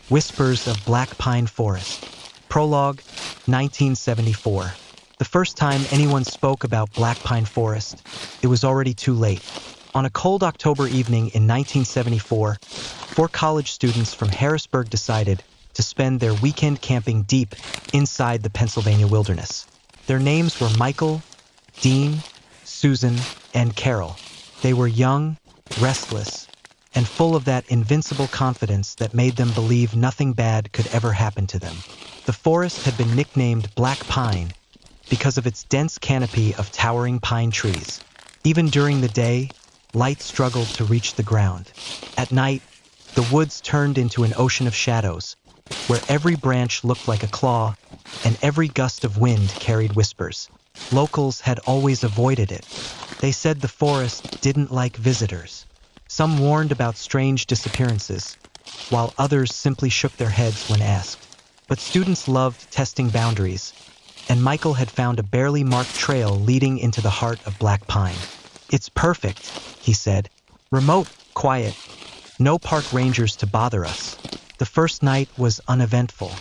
Whispers of Black Pine Forest. Prologue, 1974. The first time anyone spoke about Black Pine Forest, it was already too late. On a cold October evening in 1974, four college students from Harrisburg decided to spend their weekend camping deep inside the Pennsylvania wilderness. Their names were Michael, Dean, Susan, and Carol. They were young, restless, and full of that invincible confidence that made them believe nothing bad could ever happen to them. The forest had been nicknamed Black Pine because of its dense canopy of towering pine trees. Even during the day, light struggled to reach the ground. At night, the woods turned into an ocean of shadows, where every branch looked like a claw and every gust of wind carried whispers. Locals had always avoided it. They said the forest didn't like visitors. Some warned about strange disappearances, while others simply shook their heads when asked. But students loved testing boundaries, and Michael had found a barely marked trail leading into the heart of Black Pine. "It's perfect," he said. "Remote, quiet, no park rangers to bother us." The first night was uneventful.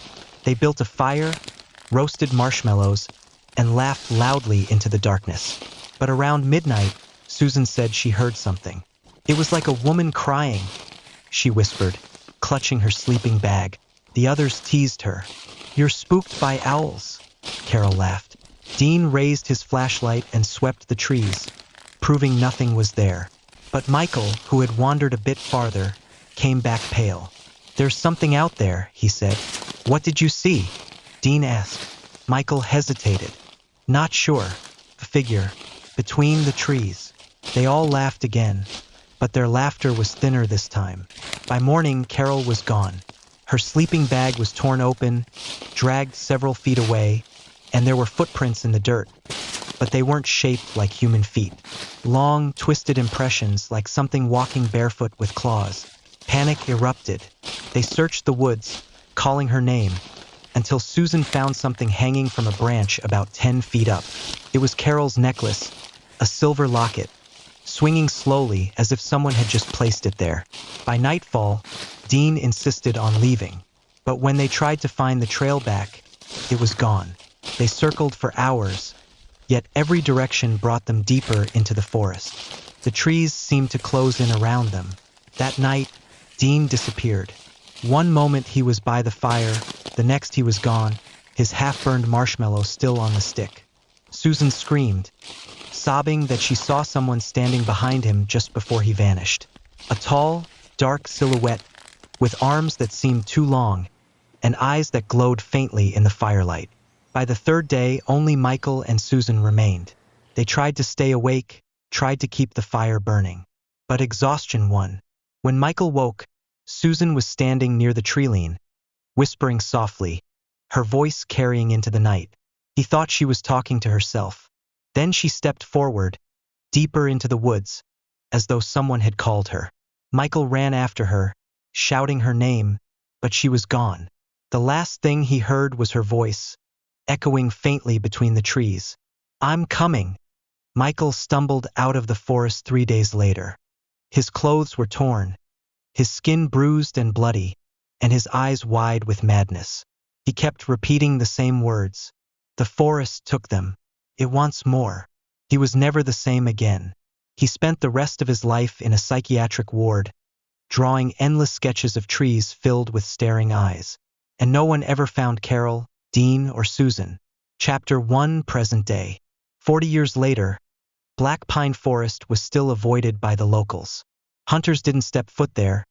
They built a fire, roasted marshmallows, and laughed loudly into the darkness. But around midnight, Susan said she heard something. "It was like a woman crying," she whispered, clutching her sleeping bag. The others teased her. "You're spooked by owls," Carol laughed. Dean raised his flashlight and swept the trees, proving nothing was there. But Michael, who had wandered a bit farther, came back pale. "There's something out there," he said. "What did you see?" Dean asked. Michael hesitated. "Not sure." A figure, between the trees. They all laughed again, but their laughter was thinner this time. By morning, Carol was gone. Her sleeping bag was torn open, dragged several feet away, and there were footprints in the dirt. But they weren't shaped like human feet. Long, twisted impressions like something walking barefoot with claws. Panic erupted. They searched the woods, calling her name, until Susan found something hanging from a branch about 10 feet up. It was Carol's necklace, a silver locket, swinging slowly as if someone had just placed it there. By nightfall, Dean insisted on leaving, but when they tried to find the trail back, it was gone. They circled for hours, yet every direction brought them deeper into the forest. The trees seemed to close in around them. That night, Dean disappeared. One moment he was by the fire, the next he was gone, his half-burned marshmallow still on the stick. Susan screamed, sobbing that she saw someone standing behind him just before he vanished. A tall, dark silhouette, with arms that seemed too long, and eyes that glowed faintly in the firelight. By the third day, only Michael and Susan remained. They tried to stay awake, tried to keep the fire burning. But exhaustion won. When Michael woke, Susan was standing near the tree-line, whispering softly, her voice carrying into the night. He thought she was talking to herself. Then she stepped forward, deeper into the woods, as though someone had called her. Michael ran after her, shouting her name, but she was gone. The last thing he heard was her voice, echoing faintly between the trees. "I'm coming." Michael stumbled out of the forest 3 days later. His clothes were torn, his skin bruised and bloody, and his eyes wide with madness. He kept repeating the same words. The forest took them. It wants more. He was never the same again. He spent the rest of his life in a psychiatric ward, drawing endless sketches of trees filled with staring eyes. And no one ever found Carol, Dean, or Susan. Chapter 1, Present Day. 40 years later, Black Pine Forest was still avoided by the locals. Hunters didn't step foot there,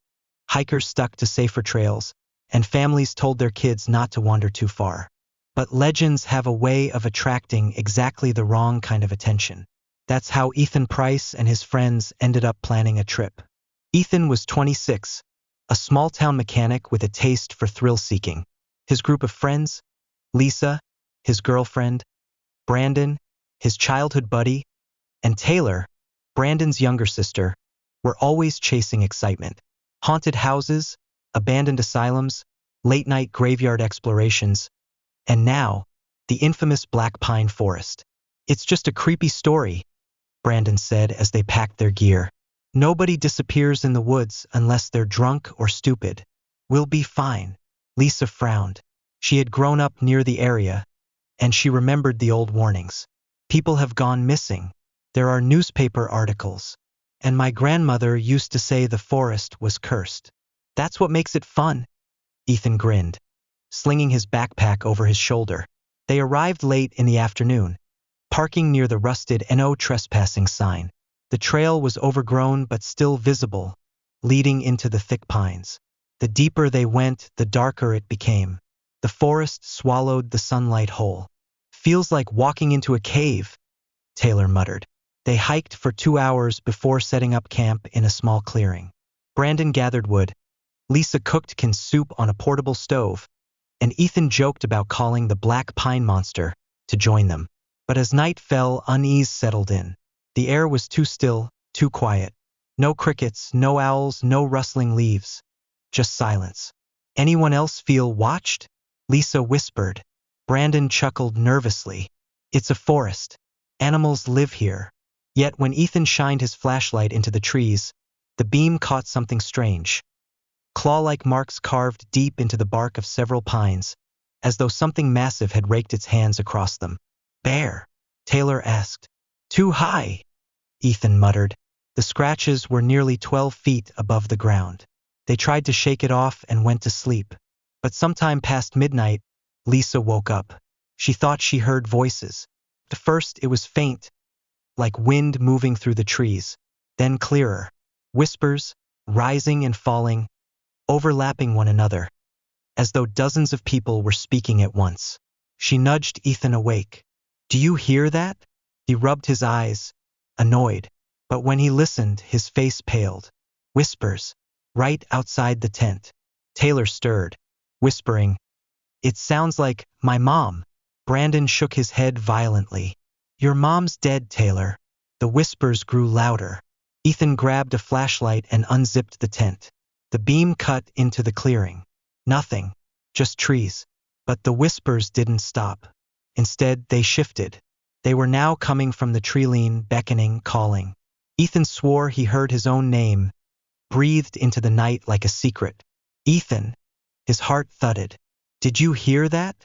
hikers stuck to safer trails, and families told their kids not to wander too far. But legends have a way of attracting exactly the wrong kind of attention. That's how Ethan Price and his friends ended up planning a trip. Ethan was 26, a small-town mechanic with a taste for thrill-seeking. His group of friends, Lisa, his girlfriend, Brandon, his childhood buddy, and Taylor, Brandon's younger sister, were always chasing excitement. Haunted houses, abandoned asylums, late-night graveyard explorations, and now, the infamous Black Pine Forest. "It's just a creepy story," Brandon said as they packed their gear. "Nobody disappears in the woods unless they're drunk or stupid. We'll be fine." Lisa frowned. She had grown up near the area, and she remembered the old warnings. People have gone missing. There are newspaper articles. And my grandmother used to say the forest was cursed. That's what makes it fun. Ethan grinned, slinging his backpack over his shoulder. They arrived late in the afternoon, parking near the rusted "No trespassing" sign. The trail was overgrown but still visible, leading into the thick pines. The deeper they went, the darker it became. The forest swallowed the sunlight whole. Feels like walking into a cave, Taylor muttered. They hiked for 2 hours before setting up camp in a small clearing. Brandon gathered wood. Lisa cooked canned soup on a portable stove, and Ethan joked about calling the black pine monster to join them. But as night fell, unease settled in. The air was too still, too quiet. No crickets, no owls, no rustling leaves. Just silence. Anyone else feel watched? Lisa whispered. Brandon chuckled nervously. It's a forest. Animals live here. Yet when Ethan shined his flashlight into the trees, the beam caught something strange. Claw-like marks carved deep into the bark of several pines, as though something massive had raked its hands across them. Bear? Taylor asked. Too high, Ethan muttered. The scratches were nearly 12 feet above the ground. They tried to shake it off and went to sleep. But sometime past midnight, Lisa woke up. She thought she heard voices. At first it was faint, like wind moving through the trees, then clearer. Whispers, rising and falling, overlapping one another, as though dozens of people were speaking at once. She nudged Ethan awake. Do you hear that? He rubbed his eyes, annoyed. But when he listened, his face paled. Whispers, right outside the tent. Taylor stirred, whispering, It sounds like my mom. Brandon shook his head violently. Your mom's dead, Taylor. The whispers grew louder. Ethan grabbed a flashlight and unzipped the tent. The beam cut into the clearing. Nothing, just trees. But the whispers didn't stop. Instead, they shifted. They were now coming from the tree-line, beckoning, calling. Ethan swore he heard his own name, breathed into the night like a secret. Ethan. His heart thudded. Did you hear that?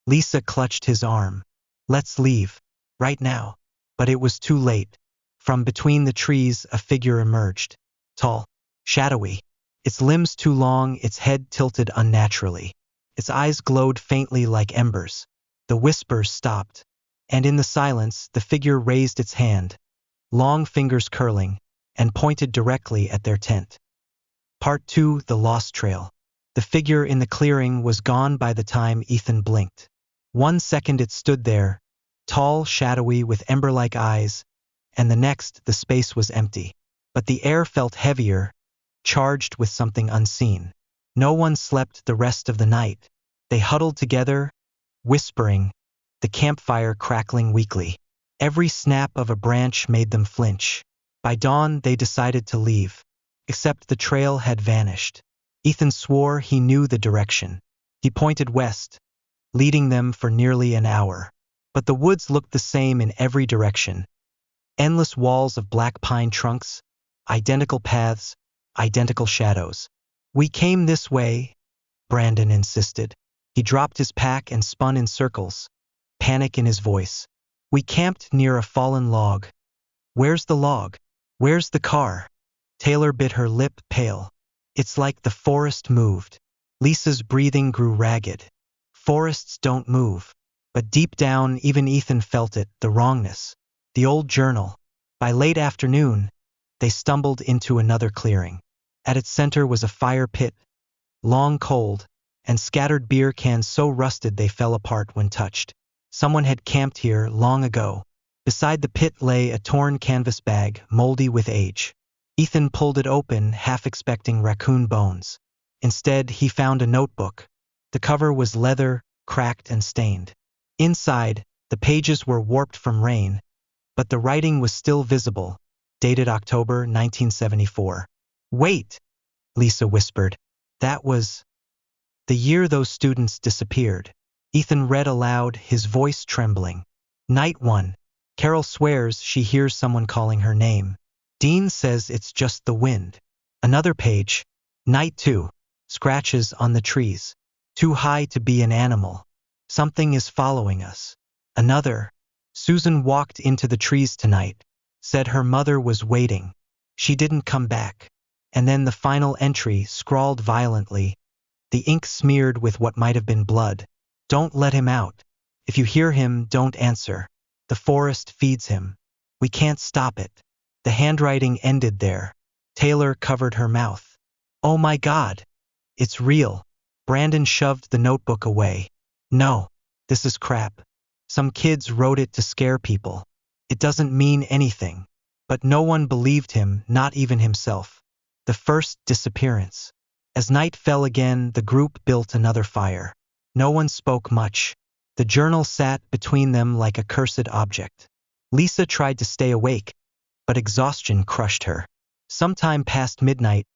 Lisa clutched his arm. Let's leave. Right now. But it was too late. From between the trees, a figure emerged. Tall, shadowy. Its limbs too long, its head tilted unnaturally. Its eyes glowed faintly like embers. The whispers stopped. And in the silence, the figure raised its hand, long fingers curling, and pointed directly at their tent. Part 2, The Lost Trail. The figure in the clearing was gone by the time Ethan blinked. 1 second it stood there, tall, shadowy, with ember-like eyes, and the next the space was empty. But the air felt heavier, charged with something unseen. No one slept the rest of the night. They huddled together, whispering, the campfire crackling weakly. Every snap of a branch made them flinch. By dawn, they decided to leave. Except the trail had vanished. Ethan swore he knew the direction. He pointed west, leading them for nearly an hour. But the woods looked the same in every direction. Endless walls of black pine trunks, identical paths, identical shadows. We came this way, Brandon insisted. He dropped his pack and spun in circles, panic in his voice. We camped near a fallen log. Where's the log? Where's the car? Taylor bit her lip, pale. It's like the forest moved. Lisa's breathing grew ragged. Forests don't move. But deep down, even Ethan felt it, the wrongness. The old journal. By late afternoon, they stumbled into another clearing. At its center was a fire pit, long cold, and scattered beer cans so rusted they fell apart when touched. Someone had camped here long ago. Beside the pit lay a torn canvas bag, moldy with age. Ethan pulled it open, half expecting raccoon bones. Instead, he found a notebook. The cover was leather, cracked and stained. Inside, the pages were warped from rain, but the writing was still visible, dated October 1974. Wait, Lisa whispered. That was the year those students disappeared. Ethan read aloud, his voice trembling. Night 1. Carol swears she hears someone calling her name. Dean says it's just the wind. Another page. Night 2. Scratches on the trees. Too high to be an animal. Something is following us. Another. Susan walked into the trees tonight. Said her mother was waiting. She didn't come back. And then the final entry, scrawled violently. The ink smeared with what might have been blood. Don't let him out. If you hear him, don't answer. The forest feeds him. We can't stop it. The handwriting ended there. Taylor covered her mouth. Oh my God. It's real. Brandon shoved the notebook away. No, this is crap. Some kids wrote it to scare people. It doesn't mean anything. But no one believed him, not even himself. The first disappearance. As night fell again, the group built another fire. No one spoke much. The journal sat between them like a cursed object. Lisa tried to stay awake, but exhaustion crushed her. Sometime past midnight,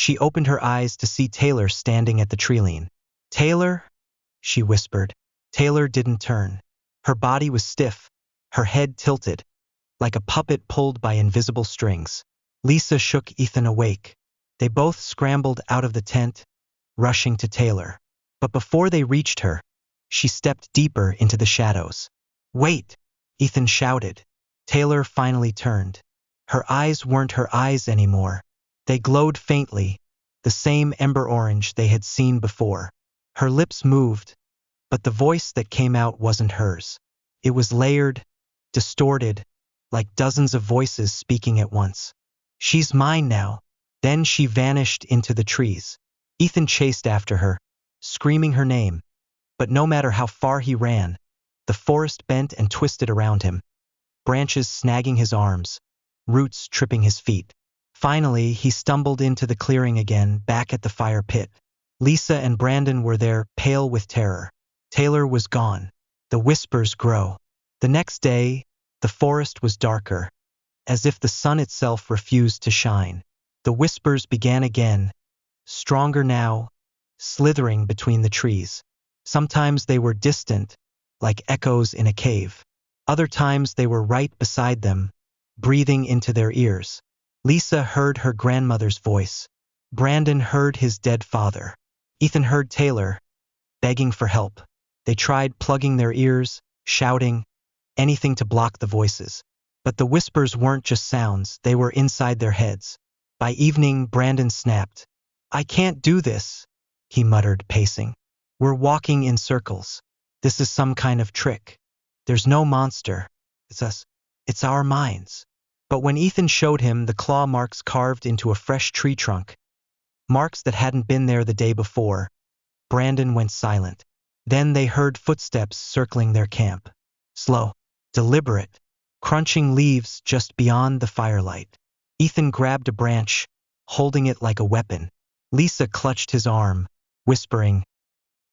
she opened her eyes to see Taylor standing at the treeline. Taylor? She whispered. Taylor didn't turn. Her body was stiff, her head tilted, like a puppet pulled by invisible strings. Lisa shook Ethan awake. They both scrambled out of the tent, rushing to Taylor. But before they reached her, she stepped deeper into the shadows. Wait! Ethan shouted. Taylor finally turned. Her eyes weren't her eyes anymore. They glowed faintly, the same ember orange they had seen before. Her lips moved, but the voice that came out wasn't hers. It was layered, distorted, like dozens of voices speaking at once. She's mine now. Then she vanished into the trees. Ethan chased after her, screaming her name. But no matter how far he ran, the forest bent and twisted around him, branches snagging his arms, roots tripping his feet. Finally, he stumbled into the clearing again, back at the fire pit. Lisa and Brandon were there, pale with terror. Taylor was gone. The whispers grow. The next day, the forest was darker, as if the sun itself refused to shine. The whispers began again, stronger now, slithering between the trees. Sometimes they were distant, like echoes in a cave. Other times they were right beside them, breathing into their ears. Lisa heard her grandmother's voice. Brandon heard his dead father. Ethan heard Taylor, begging for help. They tried plugging their ears, shouting, anything to block the voices. But the whispers weren't just sounds, they were inside their heads. By evening, Brandon snapped. I can't do this, he muttered, pacing. We're walking in circles. This is some kind of trick. There's no monster. It's us. It's our minds. But when Ethan showed him the claw marks carved into a fresh tree trunk, marks that hadn't been there the day before, Brandon went silent. Then they heard footsteps circling their camp. Slow, deliberate, crunching leaves just beyond the firelight. Ethan grabbed a branch, holding it like a weapon. Lisa clutched his arm, whispering,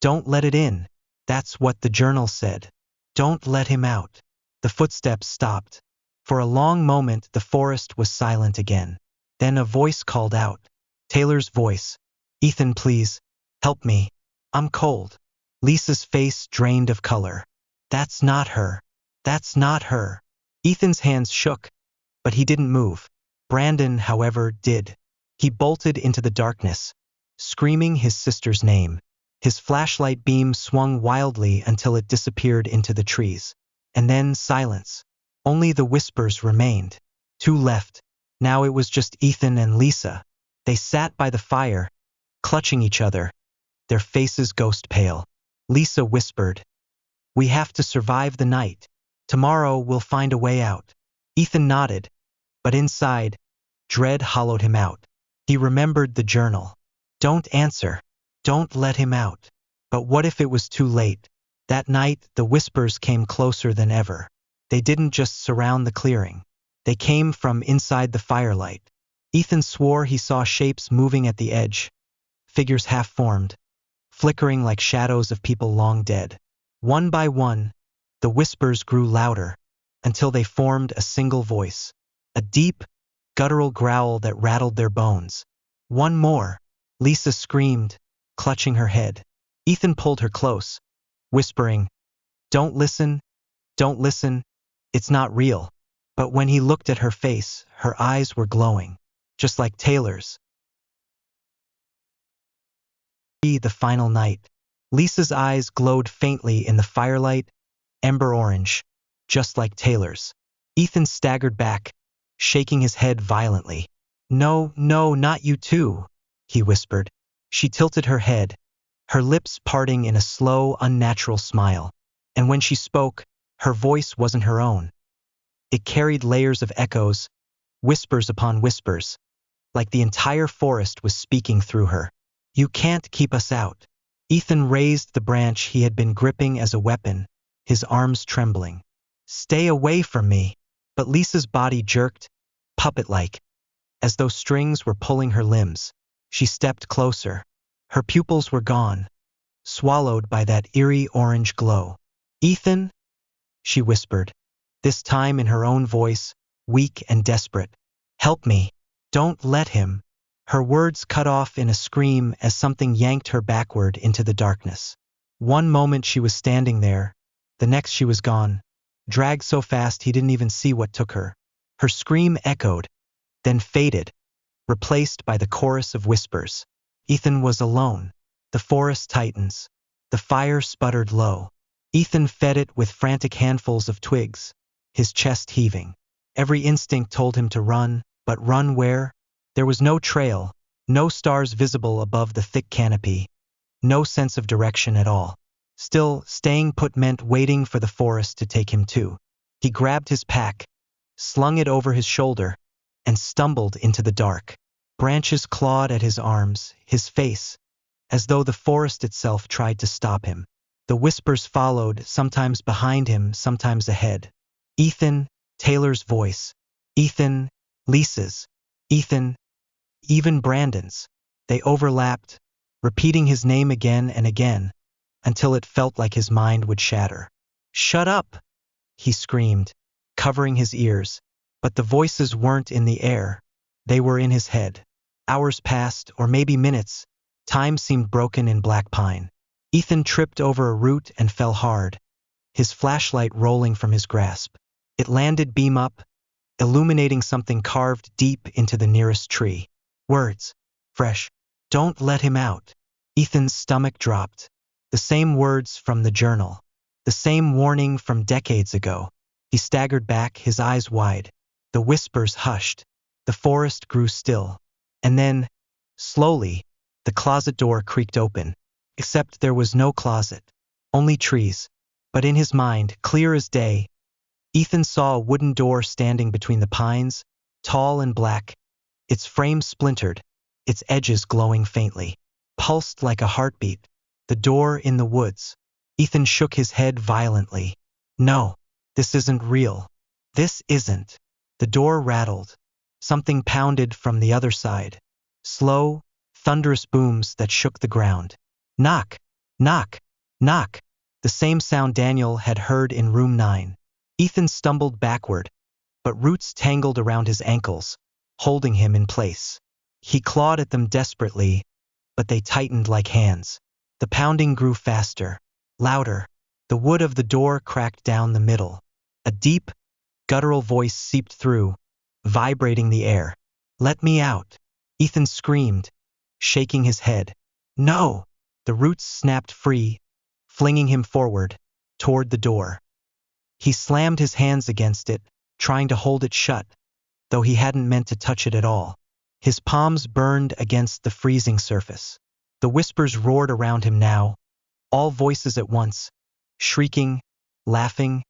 Don't let it in. That's what the journal said. Don't let him out. The footsteps stopped. For a long moment, the forest was silent again. Then a voice called out. Taylor's voice. Ethan, please, help me. I'm cold. Lisa's face drained of color. That's not her. That's not her. Ethan's hands shook, but he didn't move. Brandon, however, did. He bolted into the darkness, screaming his sister's name. His flashlight beam swung wildly until it disappeared into the trees. And then silence. Only the whispers remained. Two left. Now it was just Ethan and Lisa. They sat by the fire, clutching each other, their faces ghost pale. Lisa whispered, We have to survive the night. Tomorrow we'll find a way out. Ethan nodded, but inside, dread hollowed him out. He remembered the journal. Don't answer. Don't let him out. But what if it was too late? That night, the whispers came closer than ever. They didn't just surround the clearing. They came from inside the firelight. Ethan swore he saw shapes moving at the edge, figures half-formed, flickering like shadows of people long dead. One by one, the whispers grew louder, until they formed a single voice. A deep, guttural growl that rattled their bones. One more, Lisa screamed, clutching her head. Ethan pulled her close, whispering, Don't listen, it's not real. But when he looked at her face, her eyes were glowing, just like Taylor's. The final night. Lisa's eyes glowed faintly in the firelight, ember orange, just like Taylor's. Ethan staggered back, shaking his head violently. No, no, not you too, he whispered. She tilted her head, her lips parting in a slow, unnatural smile. And when she spoke, her voice wasn't her own. It carried layers of echoes, whispers upon whispers, like the entire forest was speaking through her. You can't keep us out. Ethan raised the branch he had been gripping as a weapon, his arms trembling. Stay away from me. But Lisa's body jerked, puppet-like, as though strings were pulling her limbs. She stepped closer. Her pupils were gone, swallowed by that eerie orange glow. Ethan, she whispered, this time in her own voice, weak and desperate. Help me. Don't let him. Her words cut off in a scream as something yanked her backward into the darkness. One moment she was standing there, the next she was gone, dragged so fast he didn't even see what took her. Her scream echoed, then faded, replaced by the chorus of whispers. Ethan was alone. The forest tightens. The fire sputtered low. Ethan fed it with frantic handfuls of twigs, his chest heaving. Every instinct told him to run, but run where? There was no trail, no stars visible above the thick canopy, no sense of direction at all. Still, staying put meant waiting for the forest to take him too. He grabbed his pack, slung it over his shoulder, and stumbled into the dark. Branches clawed at his arms, his face, as though the forest itself tried to stop him. The whispers followed, sometimes behind him, sometimes ahead. Ethan, Taylor's voice. Ethan, Lisa's. Ethan, even Brandon's. They overlapped, repeating his name again and again, until it felt like his mind would shatter. Shut up, he screamed, covering his ears. But the voices weren't in the air. They were in his head. Hours passed, or maybe minutes. Time seemed broken in black pine. Ethan tripped over a root and fell hard, his flashlight rolling from his grasp. It landed beam up, illuminating something carved deep into the nearest tree. Words. Fresh. Don't let him out. Ethan's stomach dropped. The same words from the journal. The same warning from decades ago. He staggered back, his eyes wide. The whispers hushed. The forest grew still. And then, slowly, the closet door creaked open. Except there was no closet. Only trees. But in his mind, clear as day, Ethan saw a wooden door standing between the pines, tall and black, its frame splintered, its edges glowing faintly. Pulsed like a heartbeat. The door in the woods. Ethan shook his head violently. No, this isn't real. This isn't. The door rattled. Something pounded from the other side. Slow, thunderous booms that shook the ground. Knock, knock, knock. The same sound Daniel had heard in room 9. Ethan stumbled backward, but roots tangled around his ankles, holding him in place. He clawed at them desperately, but they tightened like hands. The pounding grew faster, louder. The wood of the door cracked down the middle. A deep, guttural voice seeped through, vibrating the air. Let me out. Ethan screamed, shaking his head. No! The roots snapped free, flinging him forward, toward the door. He slammed his hands against it, trying to hold it shut, though he hadn't meant to touch it at all. His palms burned against the freezing surface. The whispers roared around him now, all voices at once, shrieking, laughing,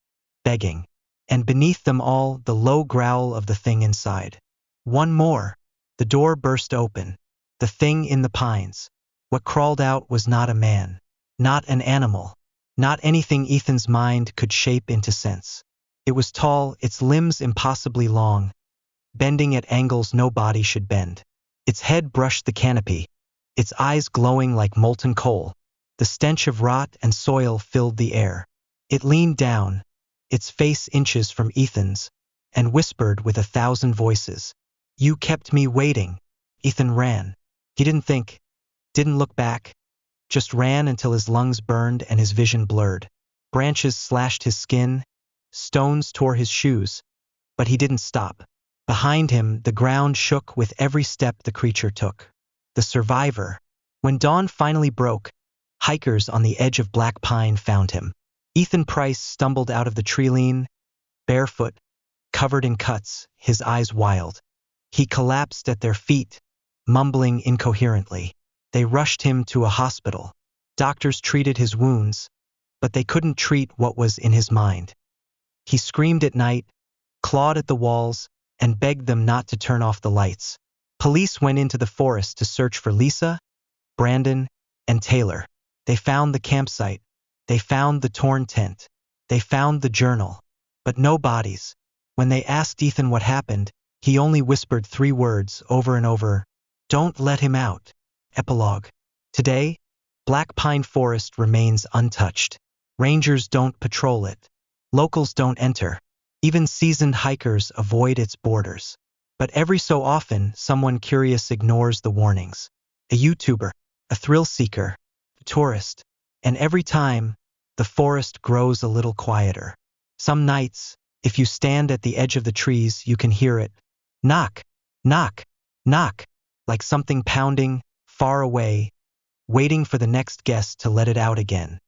begging. And beneath them all, the low growl of the thing inside. One more. The door burst open. The thing in the pines. What crawled out was not a man, not an animal, not anything Ethan's mind could shape into sense. It was tall, its limbs impossibly long, bending at angles no body should bend. Its head brushed the canopy, its eyes glowing like molten coal. The stench of rot and soil filled the air. It leaned down, its face inches from Ethan's, and whispered with 1,000 voices. You kept me waiting. Ethan ran. He didn't think, didn't look back, just ran until his lungs burned and his vision blurred. Branches slashed his skin, stones tore his shoes, but he didn't stop. Behind him, the ground shook with every step the creature took. The survivor. When dawn finally broke, Hikers on the edge of Black Pine found him. Ethan Price stumbled out of the treeline, barefoot, covered in cuts, his eyes wild. He collapsed at their feet, mumbling incoherently. They rushed him to a hospital. Doctors treated his wounds, but they couldn't treat what was in his mind. He screamed at night, clawed at the walls, and begged them not to turn off the lights. Police went into the forest to search for Lisa, Brandon, and Taylor. They found the campsite. They found the torn tent. They found the journal. But no bodies. When they asked Ethan what happened, he only whispered 3 words over and over: "Don't let him out." Epilogue. Today, Black Pine Forest remains untouched. Rangers don't patrol it. Locals don't enter. Even seasoned hikers avoid its borders. But every so often, someone curious ignores the warnings. A YouTuber, a thrill seeker, a tourist. And every time, the forest grows a little quieter. Some nights, if you stand at the edge of the trees, you can hear it. Knock, knock, knock, like something pounding, far away, waiting for the next guest to let it out again.